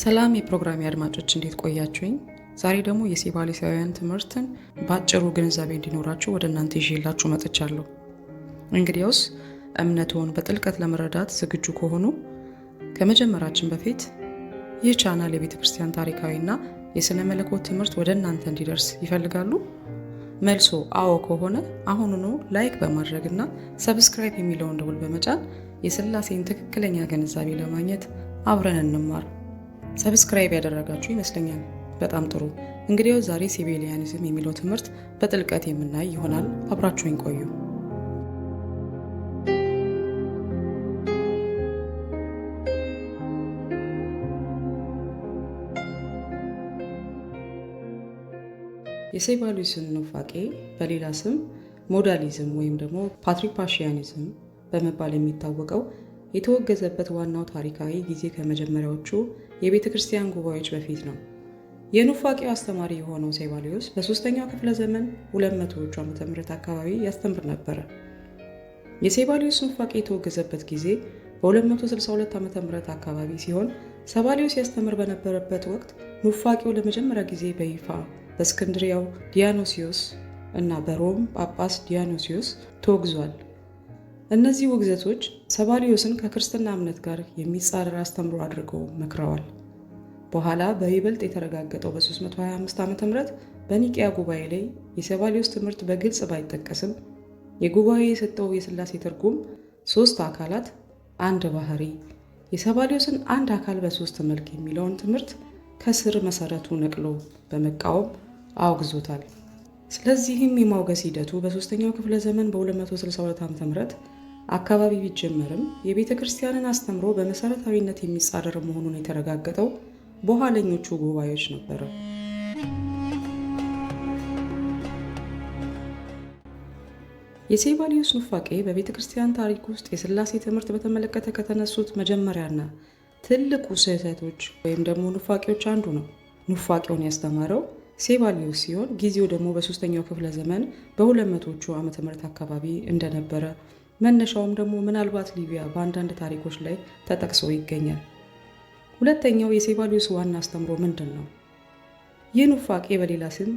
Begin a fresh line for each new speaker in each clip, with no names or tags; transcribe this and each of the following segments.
ሰላም የፕሮግራሚ አድማጮች እንዴት ቆያችሁኝ? ዛሬ ደግሞ የሴባሊሳውያን ትምህርትን በአጭሩ ግንዛቤ እንዲኖራችሁ ወደ እናንተ ይዤላችሁ መጥቻለሁ። እንግዲያውስ እምነትዎን በጥልቀት ለመረዳት ዝግጁ ከሆኑ ከመጀመራችን በፊት ይህ ቻናል የቤተ ክርስቲያን ታሪካዊና የሥነ መለኮት ትምህርት ወደ እናንተ እንዲደርስ ይፈልጋሉ? መልሶ አዎ ከሆነ አሁኑኑ ላይክ በማድረግና ሰብስክራይብ የሚለውን ደውል በመጫን የሥላሴን ትክክለኛ ግንዛቤ ለማግኘት አብረን እንማር። ሰብስክራይብ ያደረጋችሁ ይመስለኛል። በጣም ጥሩ። እንግዲያው ዛሬ ሴቤሊያኒዝም የሚለው ትምህርት በጥልቀት የምናይ ይሆናል። አብራችሁኝ ቆዩ። የሴባሊስን ኑፋቄ በሌላ ስም ሞዳሊዝም ወይም ደግሞ ፓትሪፓሺያኒዝም በመባል የሚታወቀው የተወገዘበት ዋናው ታሪካዊ ጊዜ ከመጀመሪያዎቹ የቤተ ክርስቲያን ጉባኤዎች በፊት ነው። የኑፋቄው አስተማሪ የሆነው ሴባሊዮስ በ3ኛው ክፍለ ዘመን 200ዎቹ ዓመተ ምህረት አካባቢ ያስተምር ነበረ። የሴባሊዮስ ኑፋቄ የተወገዘበት ጊዜ በ262 ዓመተ ምህረት አካባቢ ሲሆን ሴባሊዮስ ያስተምር በነበረበት ወቅት ኑፋቄው ለመጀመሪያ ጊዜ በይፋ በእስክንድሪያው ዲዮናስዮስ እና በሮም ጳጳስ ዲዮናስዮስ ተወግዟል። እነዚህ ውግዘቶች ሴባሊዮስን ከክርስትና እምነት ጋር የሚጻረር አስተምሮ አድርገው መክረዋል። በኋላ በይበልጥ የተረጋገጠው በ325 ዓ.ም በኒቅያ ጉባኤ ላይ የሴባሊዮስ ትምህርት በግልጽ ባይጠቀስም የጉባኤ የሰጠው የሥላሴ ትርጉም 3 አካላት አንድ ባህሪ፣ የሴባሊዮስን አንድ አካል በ3 መልክ የሚለውን ትምህርት ከስር መሰረቱ ነቅሎ በመቃወም አውግዞታል። ስለዚህም የማውገዝ ሂደቱ በ3ኛው ክፍለ ዘመን በ262 ዓ.ም አካባቢ ቢጀመርም የቤተ ክርስቲያንን አስተምሮ በመሰረታዊነት የሚጻረር መሆኑን የተረጋገጠው በኋለኞቹ ጉባኤዎች ነበረ። የሴባሊዮስ ኑፋቄ በቤተ ክርስቲያን ታሪክ ውስጥ የሥላሴ ትምህርት በተመለከተ ከተነሱት መጀመሪያና ትልቁ ስህተቶች ወይም ደግሞ ኑፋቄዎች አንዱ ነው። ኑፋቄውን ያስተማረው ሴባሊዮስ ሲሆን ጊዜው ደግሞ በ3ኛው ክፍለ ዘመን በ200ዎቹ ዓመተ ምህረት አካባቢ እንደነበረ መነሻውም ደግሞ ምናልባት ሊቢያ በአንዳንድ ታሪኮች ላይ ተጠቅሶ ይገኛል። ሁለተኛው የሴባሊዮስ ዋና አስተምሮ ምንድን ነው? ይህ ኑፋቄ በሌላ ስም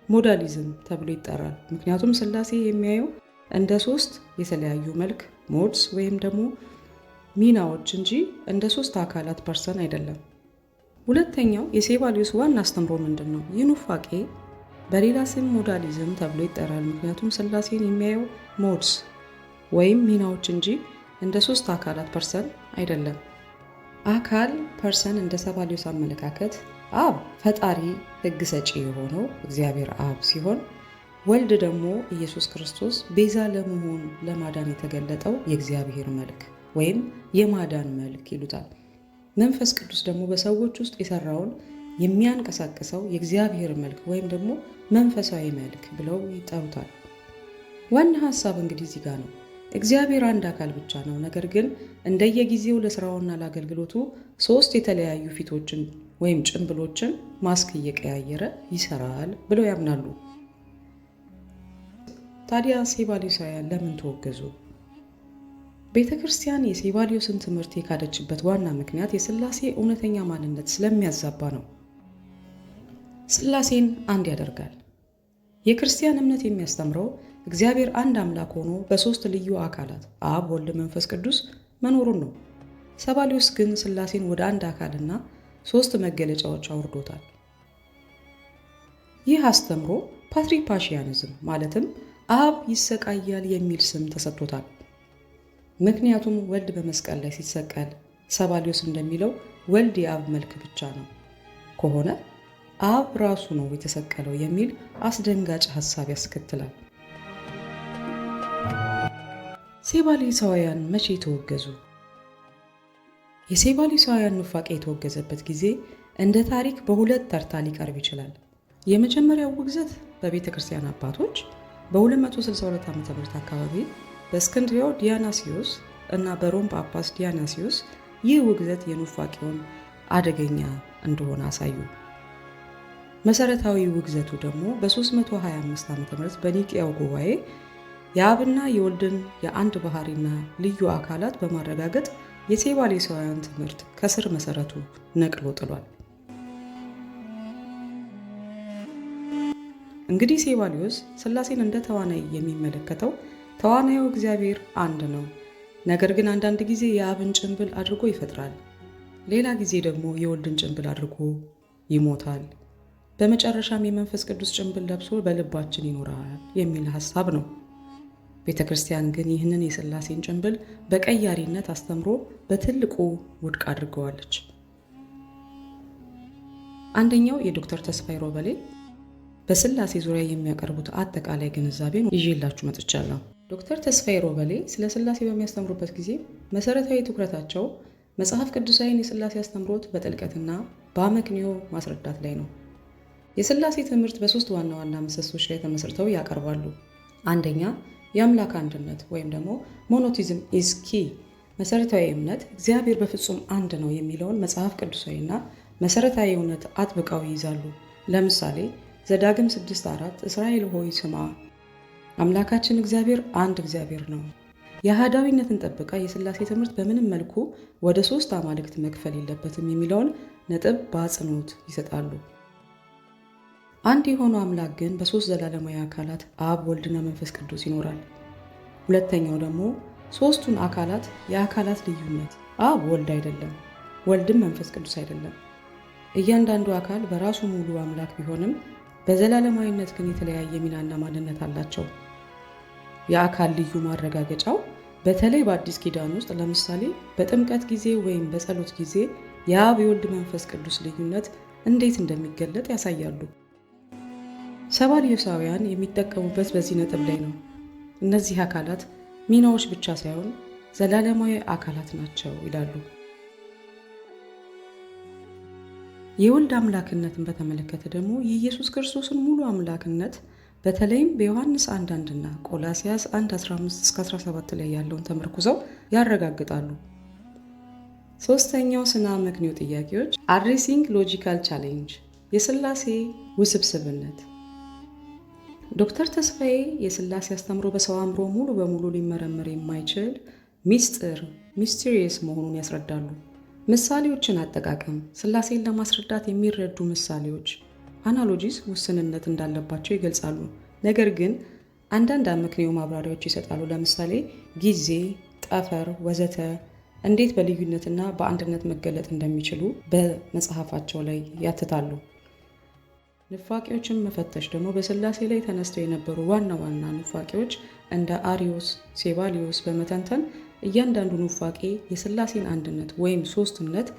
ሞዳሊዝም ተብሎ ይጠራል። ምክንያቱም ሥላሴ የሚያየው እንደ 3 የተለያዩ መልክ ሞድስ ወይም ደግሞ ሚናዎች እንጂ እንደ 3 አካላት ፐርሰን አይደለም። ሁለተኛው የሴባሊዮስ ዋና አስተምሮ ምንድን ነው? ይህ ኑፋቄ በሌላ ስም ሞዳሊዝም ተብሎ ይጠራል። ምክንያቱም ሥላሴን የሚያየው ሞድስ ወይም ሚናዎች እንጂ እንደ 3 አካላት ፐርሰን አይደለም። አካል ፐርሰን እንደ ሴባሊዮስ አመለካከት አብ ፈጣሪ ሕግ ሰጪ የሆነው እግዚአብሔር አብ ሲሆን ወልድ ደግሞ ኢየሱስ ክርስቶስ ቤዛ ለመሆን ለማዳን የተገለጠው የእግዚአብሔር መልክ ወይም የማዳን መልክ ይሉታል። መንፈስ ቅዱስ ደግሞ በሰዎች ውስጥ የሰራውን የሚያንቀሳቅሰው የእግዚአብሔር መልክ ወይም ደግሞ መንፈሳዊ መልክ ብለው ይጠሩታል። ዋና ሐሳብ እንግዲህ እዚህ ጋር ነው። እግዚአብሔር አንድ አካል ብቻ ነው፣ ነገር ግን እንደየጊዜው ለስራውና ለአገልግሎቱ 3 የተለያዩ ፊቶችን ወይም ጭንብሎችን ማስክ እየቀያየረ ይሰራል ብለው ያምናሉ። ታዲያ ሴባሊሳውያን ለምን ተወገዙ? ቤተ ክርስቲያን የሴባሊዮስን ትምህርት የካደችበት ዋና ምክንያት የሥላሴ እውነተኛ ማንነት ስለሚያዛባ ነው። ሥላሴን አንድ ያደርጋል። የክርስቲያን እምነት የሚያስተምረው እግዚአብሔር አንድ አምላክ ሆኖ በ3 ልዩ አካላት አብ፣ ወልድ፣ መንፈስ ቅዱስ መኖሩን ነው። ሴባሊዮስ ግን ሥላሴን ወደ አንድ አካልና 3 መገለጫዎች አውርዶታል። ይህ አስተምሮ ፓትሪፓሺያኒዝም ማለትም አብ ይሰቃያል የሚል ስም ተሰጥቶታል። ምክንያቱም ወልድ በመስቀል ላይ ሲሰቀል ሴባሊዮስ እንደሚለው ወልድ የአብ መልክ ብቻ ነው ከሆነ አብ ራሱ ነው የተሰቀለው የሚል አስደንጋጭ ሐሳብ ያስከትላል። ሴባሊሳውያን መቼ ተወገዙ? የሴባሊሳውያን ኑፋቄ የተወገዘበት ጊዜ እንደ ታሪክ በ2 ተርታ ሊቀርብ ይችላል። የመጀመሪያው ውግዘት በቤተ ክርስቲያን አባቶች በ262 ዓ.ም አካባቢ በእስክንድሪያው ዲዮናስዮስ እና በሮም ጳጳስ ዲዮናስዮስ ይህ ውግዘት የኑፋቄውን አደገኛ እንደሆነ አሳዩ። መሰረታዊ ውግዘቱ ደግሞ በ325 ዓ.ም በኒቅያው ጉባኤ የአብና የወልድን የአንድ ባህሪና ልዩ አካላት በማረጋገጥ የሴባሊሳውያን ትምህርት ከስር መሰረቱ ነቅሎ ጥሏል። እንግዲህ ሴባሊዮስ ሥላሴን እንደ ተዋናይ የሚመለከተው ተዋናዩ እግዚአብሔር አንድ ነው፣ ነገር ግን አንዳንድ ጊዜ የአብን ጭንብል አድርጎ ይፈጥራል፣ ሌላ ጊዜ ደግሞ የወልድን ጭንብል አድርጎ ይሞታል፣ በመጨረሻም የመንፈስ ቅዱስ ጭንብል ለብሶ በልባችን ይኖራል የሚል ሐሳብ ነው። ቤተ ክርስቲያን ግን ይህንን የሥላሴን ጭንብል በቀያሪነት አስተምሮ በትልቁ ውድቅ አድርገዋለች። አንደኛው የዶክተር ተስፋዬ ሮበሌ በሥላሴ ዙሪያ የሚያቀርቡት አጠቃላይ ግንዛቤን ይዤላችሁ መጥቻለሁ። ዶክተር ተስፋዬ ሮበሌ ስለ ሥላሴ በሚያስተምሩበት ጊዜ መሠረታዊ ትኩረታቸው መጽሐፍ ቅዱሳዊን የሥላሴ አስተምሮት በጥልቀትና በአመክንዮ ማስረዳት ላይ ነው። የሥላሴ ትምህርት በሦስት ዋና ዋና ምሰሶች ላይ ተመስርተው ያቀርባሉ። አንደኛ፣ የአምላክ አንድነት ወይም ደግሞ ሞኖቲዝም ኢዝ ኪ። መሠረታዊ እምነት እግዚአብሔር በፍጹም አንድ ነው የሚለውን መጽሐፍ ቅዱሳዊና መሠረታዊ እውነት አጥብቀው ይይዛሉ። ለምሳሌ ዘዳግም 6:4 እስራኤል ሆይ ስማ፣ አምላካችን እግዚአብሔር አንድ እግዚአብሔር ነው። የአሃዳዊነትን ጠብቃ የሥላሴ ትምህርት በምንም መልኩ ወደ ሦስት አማልክት መክፈል የለበትም የሚለውን ነጥብ በአጽንኦት ይሰጣሉ። አንድ የሆነው አምላክ ግን በሦስት ዘላለማዊ አካላት አብ፣ ወልድና መንፈስ ቅዱስ ይኖራል። ሁለተኛው ደግሞ ሦስቱን አካላት የአካላት ልዩነት፣ አብ ወልድ አይደለም፣ ወልድም መንፈስ ቅዱስ አይደለም። እያንዳንዱ አካል በራሱ ሙሉ አምላክ ቢሆንም በዘላለማዊነት ግን የተለያየ ሚናና ማንነት አላቸው። የአካል ልዩ ማረጋገጫው በተለይ በአዲስ ኪዳን ውስጥ ለምሳሌ በጥምቀት ጊዜ ወይም በጸሎት ጊዜ የአብ የወልድ መንፈስ ቅዱስ ልዩነት እንዴት እንደሚገለጥ ያሳያሉ። ሰባልዮሳውያን የሚጠቀሙበት በዚህ ነጥብ ላይ ነው። እነዚህ አካላት ሚናዎች ብቻ ሳይሆን ዘላለማዊ አካላት ናቸው ይላሉ። የወልድ አምላክነትን በተመለከተ ደግሞ የኢየሱስ ክርስቶስን ሙሉ አምላክነት በተለይም በዮሐንስ 1:1 እና ቆላስያስ 1:15-17 ላይ ያለውን ተመርኩዘው ያረጋግጣሉ። ሦስተኛው ስነ አመክንዮ ጥያቄዎች አድሬሲንግ ሎጂካል ቻሌንጅ፣ የሥላሴ ውስብስብነት። ዶክተር ተስፋዬ የሥላሴ አስተምሮ በሰው አእምሮ ሙሉ በሙሉ ሊመረመር የማይችል ሚስቴሪየስ መሆኑን ያስረዳሉ። ምሳሌዎችን አጠቃቀም፣ ሥላሴን ለማስረዳት የሚረዱ ምሳሌዎች አናሎጂስ ውስንነት እንዳለባቸው ይገልጻሉ። ነገር ግን አንዳንድ አመክንዮ ማብራሪያዎች ይሰጣሉ። ለምሳሌ ጊዜ፣ ጠፈር፣ ወዘተ እንዴት በልዩነትና በአንድነት መገለጥ እንደሚችሉ በመጽሐፋቸው ላይ ያትታሉ። ኑፋቄዎችን መፈተሽ ደግሞ በሥላሴ ላይ ተነስተው የነበሩ ዋና ዋና ኑፋቄዎች እንደ አሪዮስ፣ ሴባሊዮስ በመተንተን እያንዳንዱ ኑፋቄ የሥላሴን አንድነት ወይም ሦስትነት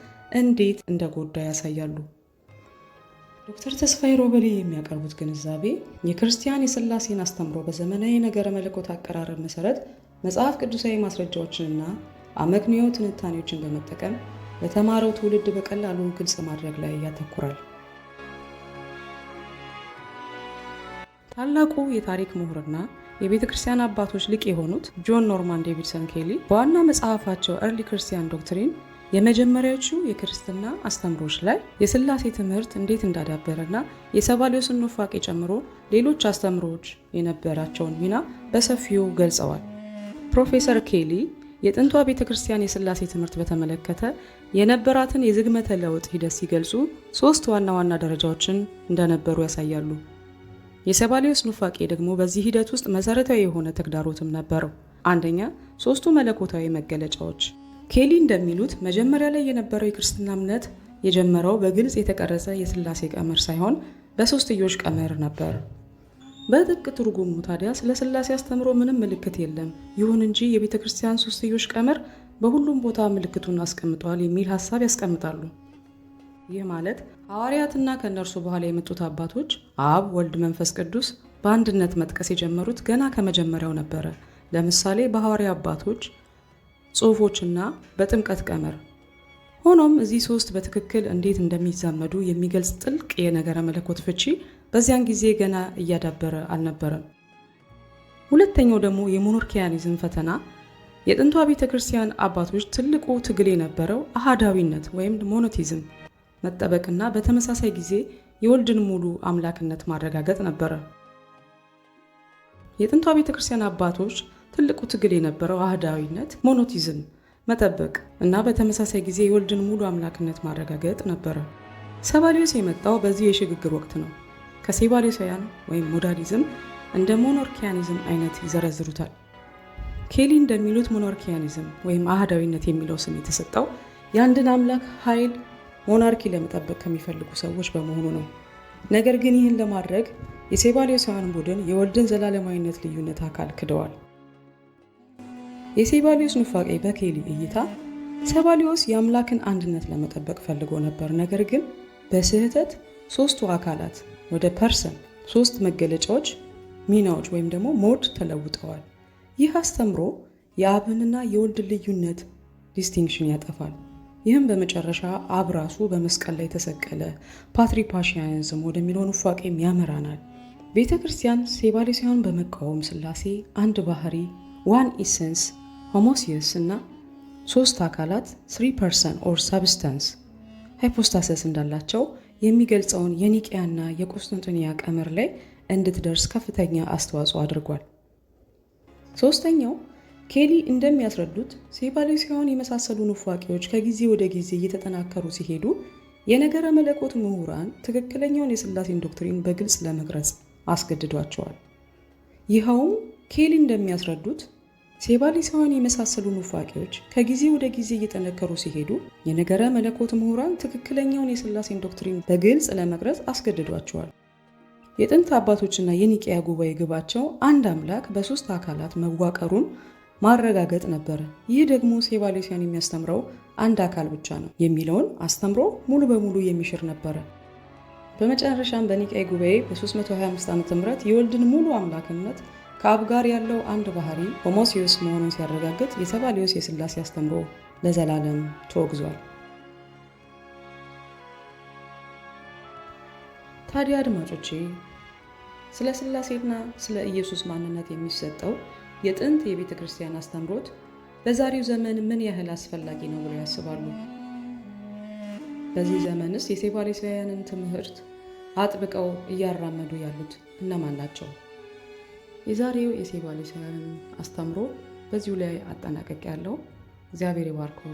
እንዴት እንደጎዳ ያሳያሉ። ዶክተር ተስፋዬ ሮበሌ የሚያቀርቡት ግንዛቤ የክርስቲያን የሥላሴን አስተምሮ በዘመናዊ ነገረ መለኮት አቀራረብ መሠረት መጽሐፍ ቅዱሳዊ ማስረጃዎችንና አመክንዮ ትንታኔዎችን በመጠቀም ለተማረው ትውልድ በቀላሉ ግልጽ ማድረግ ላይ ያተኩራል። ታላቁ የታሪክ ምሁርና የቤተ ክርስቲያን አባቶች ሊቅ የሆኑት ጆን ኖርማን ዴቪድሰን ኬሊ በዋና መጽሐፋቸው ኤርሊ ክርስቲያን ዶክትሪን የመጀመሪያዎቹ የክርስትና አስተምሮች ላይ የሥላሴ ትምህርት እንዴት እንዳዳበረና የሰባልዮስን ኑፋቄ ጨምሮ ሌሎች አስተምሮች የነበራቸውን ሚና በሰፊው ገልጸዋል። ፕሮፌሰር ኬሊ የጥንቷ ቤተ ክርስቲያን የሥላሴ ትምህርት በተመለከተ የነበራትን የዝግመተ ለውጥ ሂደት ሲገልጹ ሦስት ዋና ዋና ደረጃዎችን እንደነበሩ ያሳያሉ። የሰባልዮስ ኑፋቄ ደግሞ በዚህ ሂደት ውስጥ መሠረታዊ የሆነ ተግዳሮትም ነበረው። አንደኛ፣ ሦስቱ መለኮታዊ መገለጫዎች። ኬሊ እንደሚሉት መጀመሪያ ላይ የነበረው የክርስትና እምነት የጀመረው በግልጽ የተቀረጸ የሥላሴ ቀመር ሳይሆን በሦስትዮሽ ቀመር ነበር። በጥብቅ ትርጉሙ ታዲያ ስለ ሥላሴ አስተምሮ ምንም ምልክት የለም፣ ይሁን እንጂ የቤተ ክርስቲያን ሦስትዮሽ ቀመር በሁሉም ቦታ ምልክቱን አስቀምጧል የሚል ሐሳብ ያስቀምጣሉ። ይህ ማለት ሐዋርያትና ከእነርሱ በኋላ የመጡት አባቶች አብ፣ ወልድ፣ መንፈስ ቅዱስ በአንድነት መጥቀስ የጀመሩት ገና ከመጀመሪያው ነበረ። ለምሳሌ በሐዋርያ አባቶች ጽሑፎችና በጥምቀት ቀመር። ሆኖም እዚህ ሦስት በትክክል እንዴት እንደሚዛመዱ የሚገልጽ ጥልቅ የነገረ መለኮት ፍቺ በዚያን ጊዜ ገና እያዳበረ አልነበረም። ሁለተኛው ደግሞ የሞኖርኪያኒዝም ፈተና። የጥንቷ ቤተ ክርስቲያን አባቶች ትልቁ ትግል የነበረው አሃዳዊነት ወይም ሞኖቲዝም መጠበቅና በተመሳሳይ ጊዜ የወልድን ሙሉ አምላክነት ማረጋገጥ ነበረ። የጥንቷ ቤተ ክርስቲያን አባቶች ትልቁ ትግል የነበረው አህዳዊነት፣ ሞኖቲዝም መጠበቅ እና በተመሳሳይ ጊዜ የወልድን ሙሉ አምላክነት ማረጋገጥ ነበረ። ሰባልዮስ የመጣው በዚህ የሽግግር ወቅት ነው። ከሴባሌሳውያን ወይም ሞዳሊዝም እንደ ሞኖርኪያኒዝም አይነት ይዘረዝሩታል። ኬሊ እንደሚሉት ሞኖርኪያኒዝም ወይም አህዳዊነት የሚለው ስም የተሰጠው የአንድን አምላክ ኃይል ሞናርኪ ለመጠበቅ ከሚፈልጉ ሰዎች በመሆኑ ነው። ነገር ግን ይህን ለማድረግ የሴባሌሳውያን ቡድን የወልድን ዘላለማዊነት ልዩነት አካል ክደዋል። የሴባሊዮስ ኑፋቄ በኬሊ እይታ ሴባሊዮስ የአምላክን አንድነት ለመጠበቅ ፈልጎ ነበር። ነገር ግን በስህተት ሶስቱ አካላት ወደ ፐርሰን ሶስት መገለጫዎች፣ ሚናዎች ወይም ደግሞ ሞድ ተለውጠዋል። ይህ አስተምሮ የአብንና የወልድን ልዩነት ዲስቲንክሽን ያጠፋል። ይህም በመጨረሻ አብ ራሱ በመስቀል ላይ የተሰቀለ ፓትሪፓሽያኒዝም ወደሚለው ኑፋቄም ያመራናል። ቤተ ክርስቲያን ሴባሌሳውያን በመቃወም ሥላሴ አንድ ባህሪ ዋን ኢሰንስ ሆሞሲየስ እና ሶስት አካላት 3 ፐርሰን ኦር ሰብስታንስ ሃይፖስታሰስ እንዳላቸው የሚገልጸውን የኒቅያና የቁስጥንጥንያ ቀመር ላይ እንድትደርስ ከፍተኛ አስተዋጽኦ አድርጓል። ሶስተኛው ኬሊ እንደሚያስረዱት ሴባሌሳውያን የመሳሰሉ ኑፋቄዎች ከጊዜ ወደ ጊዜ እየተጠናከሩ ሲሄዱ የነገረ መለኮት ምሁራን ትክክለኛውን የሥላሴን ዶክትሪን በግልጽ ለመቅረጽ አስገድዷቸዋል። ይኸውም ኬሊ እንደሚያስረዱት ሴባሌሳውያን የመሳሰሉ ኑፋቄዎች ከጊዜ ወደ ጊዜ እየጠነከሩ ሲሄዱ የነገረ መለኮት ምሁራን ትክክለኛውን የሥላሴን ዶክትሪን በግልጽ ለመቅረጽ አስገድዷቸዋል። የጥንት አባቶችና የኒቅያ ጉባኤ ግባቸው አንድ አምላክ በሶስት አካላት መዋቀሩን ማረጋገጥ ነበረ። ይህ ደግሞ ሴባሌሳውያን የሚያስተምረው አንድ አካል ብቻ ነው የሚለውን አስተምሮ ሙሉ በሙሉ የሚሽር ነበረ። በመጨረሻም በኒቅያ ጉባኤ በ325 ዓ.ም የወልድን ሙሉ አምላክነት ከአብ ጋር ያለው አንድ ባህሪ ሆሞሲዮስ መሆኑን ሲያረጋግጥ የሴባሊዮስ የሥላሴ አስተምሮ ለዘላለም ተወግዟል። ታዲያ አድማጮቼ ስለ ሥላሴና ስለ ኢየሱስ ማንነት የሚሰጠው የጥንት የቤተ ክርስቲያን አስተምሮት በዛሬው ዘመን ምን ያህል አስፈላጊ ነው ብለው ያስባሉ? በዚህ ዘመንስ የሴባሌሳውያንን ትምህርት አጥብቀው እያራመዱ ያሉት እነማን ናቸው? የዛሬው የሴባሌሳውያንን አስተምሮ በዚሁ ላይ አጠናቀቅ ያለው። እግዚአብሔር ይባርክዎ።